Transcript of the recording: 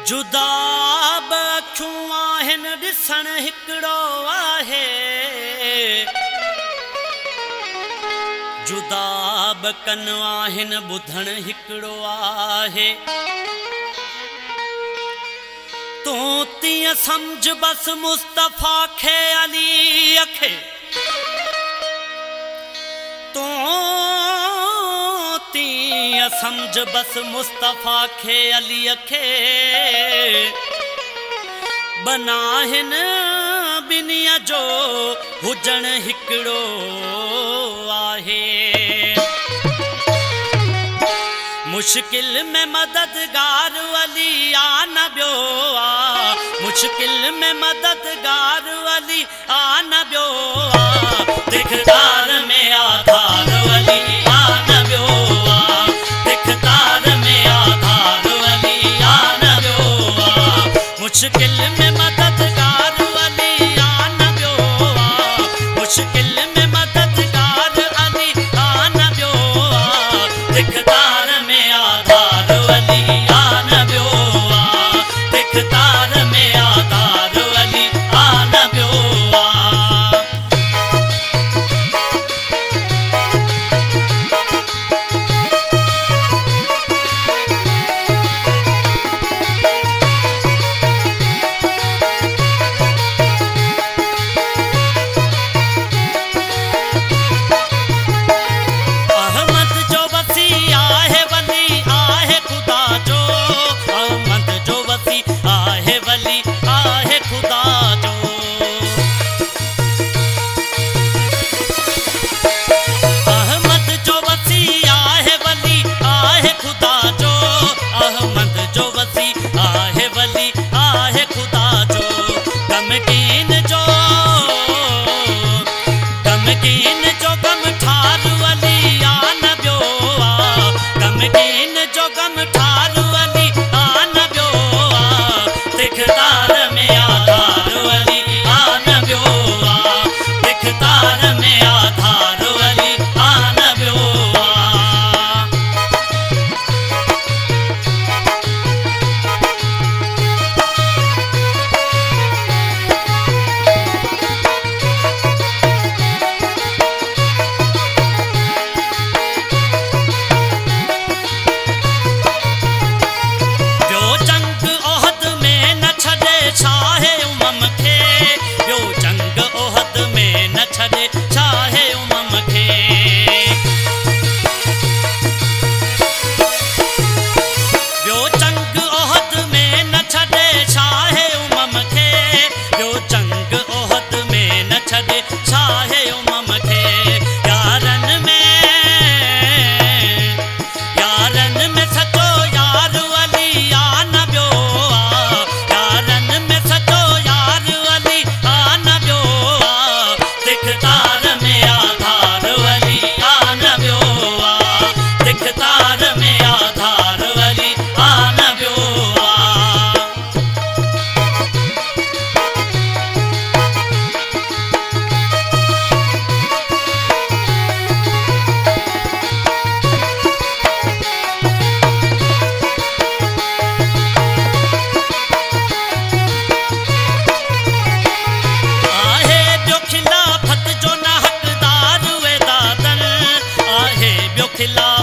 जुदा बखियूं आहिनि ॾिसण हिकिड़ो आहे, जुदा बकन आहिनि ॿुधण हिकिड़ो आहे। तूं तीअं सम्झ बस मुस्तफ़ा खे अलीअ खे, तूं तीअं सम्झ बस मुस्तफ़ा खे अलीअ खे, बनाहिनि ॿिन्हीअ जो हुजण हिकिड़ो आहे। मुश्किल में मददगार अली आ न ॿियो आ, मुश्किल में मददगार अली आ न ॿियो आ, दिखदार में आधार अली आ न ॿियो आ, दिखदार में आधार अली आ न ॿियो आ, मुश्किल में मददगार अली आ न ॿियो आ, मुश्किल में मददगार अली आ न ॿियो आ, दिखदार में आधार अली आ न ॿियो आ, दिखदार में आधार अली आ न ॿियो आ। खिला